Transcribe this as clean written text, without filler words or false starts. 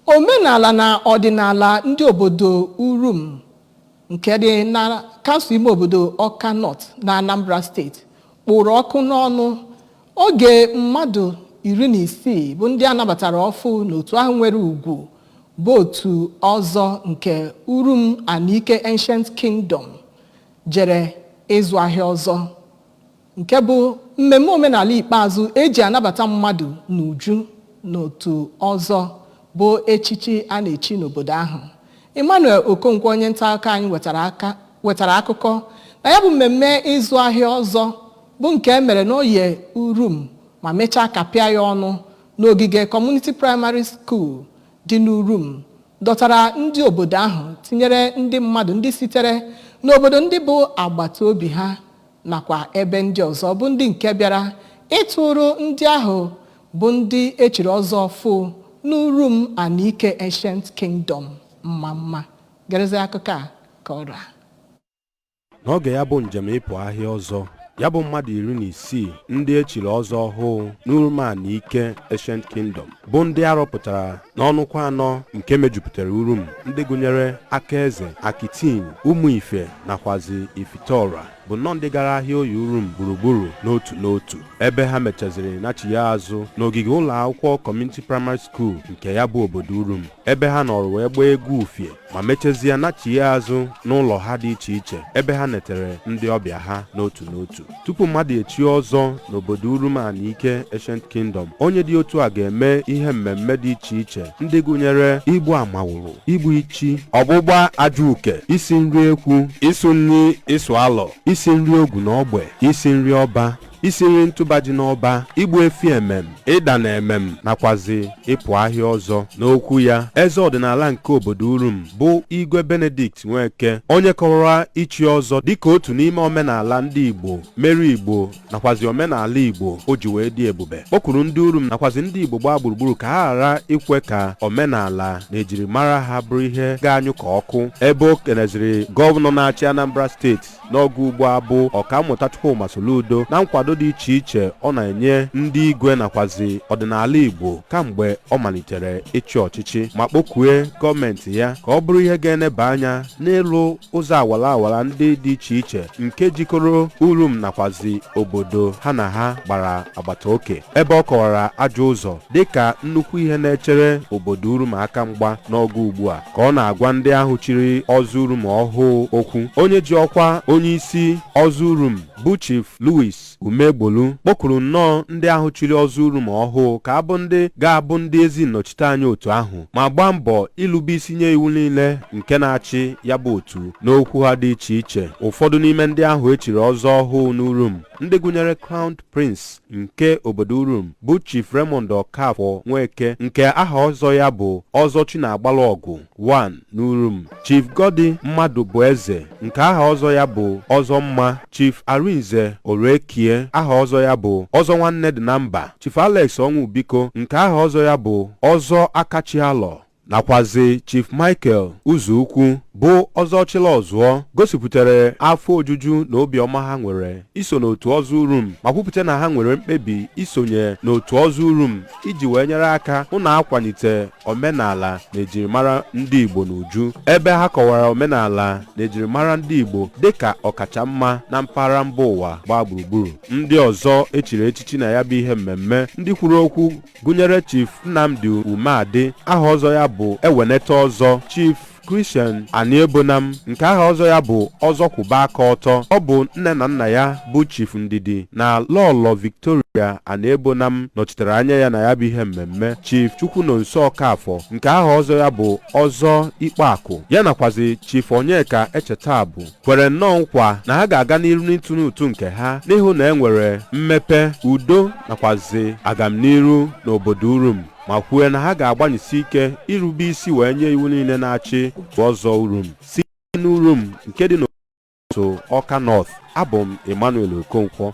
Omenala na ọdịnala ndị obodo Urum nke dị na kansụl ime obodo Awka North na Anambra steeti kpụrụ ọkụ n'ọnụ oge mmadụ 16 bụ ndị anabatara ọfụ n'otu ahụ nwere ugwu bụ otu ọzọ nke Urum Anike Ancient Kingdom jere ịzụ ahịa ọzọ nke bụ mmemme omenala ikpeazụ eji anabata mmadụ n'uju n'otu ọzọ bụ echichi a na-echi n'obodo ahụ. Emmanuel Okonkwo onye nta akụkọ anyị wetara akụkọ na ya bụ mmemme ịzụ ahịa ọzọ bụ nke emere n'oye Urum ma mechaa kapịa ya ọnụ n'ogige Community Primary School dị n'Urum dọtara ndị obodo ahụ tinyere ndị mmadụ ndị sitere n'obodo ndị bụ agbata obi ha nakwa ebe ndị ọzọ bụ ndị nke bịara ịtụrụ ndị ahụ bụ ndị echiri ọzọ fụ n'Urum Anike Ancient Kingdom mma. Gereze akụkọ a ka ọra. N'oge ya bụ njem ịpụ ahịa ọzọ, ya bụ mmadụ 16 ndị echiri ọzọ ọhụụ n'Urum Anike Ancient Kingdom bụ ndị arọpụtara n'ọnụkwa anọ nke mejupụtara Urum, ndị gụnyere Akaeze, Akitin, Ụmụ Ife nakwazi Ifitora bụ nnọọ ndị gara ahịa oyi Urum gburugburu n'otu n'otu ebe ha mechaziri nachi ya azụ n'ogige ụlọ akwụkwọ Community Primary School nke ya bụ obodo Urum ebe ha nọrọ wee gbaa egwu ufie ma mechazie nachi ya azụ n'ụlọ ha dị iche iche ebe ha netere ndị ọbịa ha n'otu n'otu. Tupu mmadụ echi ọzọ n'obodo Urum Anike Ancient Kingdom, onye dị otu a ga-eme ihe mmemme dị iche iche ndị gụnyere igbu amawụrụ, igbu ichi, ọgbụgba aja uke, isi nri ekwu, ịsụ nri ịsụ alọ, isi nri ogwu n'ogbe, isi nri ọba, isi nri ntụba ji n'ọba, igbu efi emem, ịda na emem nakwazi ịpụ ahịa ọzọ. N'okwu ya, eze ọdịnala nke obodo Urum bụ Igwe Benedict Nweke, onye kọwara ichi ọzọ dịka otu n'ime omenala ndị Igbo mere Igbo nakwazi omenala Igbo o ji wee dị ebube, kpọkwuru ndị Urum nakwazi ndị Igbo gbaa gburugburu ka ha ghara ikwe ka omenala na ejirimara ha bụrụ ihe ga-anyụ ka ọkụ, ebe o keneziri gọvanọ na-achị Anambra steeti n'oge ugbu a bụ Ọkammụta Chukwuma Soludo na nkwado dị iche iche ọ na-enye ndị igwe nakwazi ọdịnala Igbo kamgbe ọ malitere ịchị ọchịchị, ma kpọkue gọọmenti ya ka ọ bụrụ ihe ga-eneba anya n'ịlụ ụzọ awara ndị dị iche iche nke jikọrọ Urum nakwazi obodo ha na ha gbara agbata oke, ebe ọ kọwara ajọ ụzọ dịka nnukwu ihe na-echere obodo Urum aka mgba n'oge ugbu a ka ọ na-agwa ndị ahụ chiri ọzọ Urum ọhụụ okwu. Onye ji ọkwa onye isi ọzọ Urum bụ Chief Louis Umegbolu kpọkuru nnọọ ndị ahụ chiri ọzọ Urum ọhụụ ka abụ ndị ga-abụ ndị ezi nnọchiteanya otu ahụ ma gbaa mbọ ilube isi nye iwu niile nke na-achị ya bụ otu n'okwu ha dị iche iche. Ụfọdụ n'ime ndị ahụ echiri ọzọ ọhụụ n'Urum ndị gụnyere Crown Prince nke obodo Urum bụ Chief Raymond Okafọ Nweke nke aha ọzọ ya bụ Ọzọ Chinagbalụ Ọgụ 1 n'Urum, Chief Godi Mmadụ bụ Eze nke aha ọzọ ya bụ Ọzọ Mma, Chief Arinze Orekie aha ọzọ ya bụ Ọzọ Nwanne dị na Mba, Chief Alex Onwubiko nke aha ọzọ ya bụ Ọzọ Akachialọ nakwazi Chief Michael Uzuukwu bụ Ọzọ Chilọzụọ gosipụtara afọ ojuju na obiọma ha nwere iso n'otu ọzọ Urum ma kwupụta na ha nwere mkpebi isonye n'otu ọzọ Urum iji wee nyere aka hụ na akwalite omenala na ejirimara ndị Igbo n'uju, ebe ha kọwara omenala na ejirimara ndị Igbo dịka ọkacha mma na mpaghara mba ụwa gbaa gburugburu. Ndị ọzọ echiri echichi na ya bụ ihe mmemme ndị kwuru okwu gụnyere Chief Nnamdi Umeadị aha ọzọ ya bụ Eweneta Ọzọ, Chief Christian Aniebonam nke aha ọzọ ya bụ Ọzọ Kwụba Aka Ọtọ, ọ bụ nne na nna ya bụ Chief Ndidi na Lọlọ Victoria Aniebonam nọchitere anya ya na ya bụ ihe mmemme. Chief Chukwunonso Okafọ nke aha ọzọ ya bụ Ọzọ Ikpeakụ ya nakwazi Chief Onyeka Echetabụ kwere nnọọ nkwa na ha ga-aga n'iru n'ịtụnụ ụtụ nke ha n'ihu na enwere mmepe, udo nakwazi agamniru n'obodo Urum, ma kwue na ha ga-agbanyesi ike irube isi wee nye iwu niile na-achị ọzọ Urum si n'Urum nke dị n'obodo Awka North. Abụ m Emmanuel Okonkwo.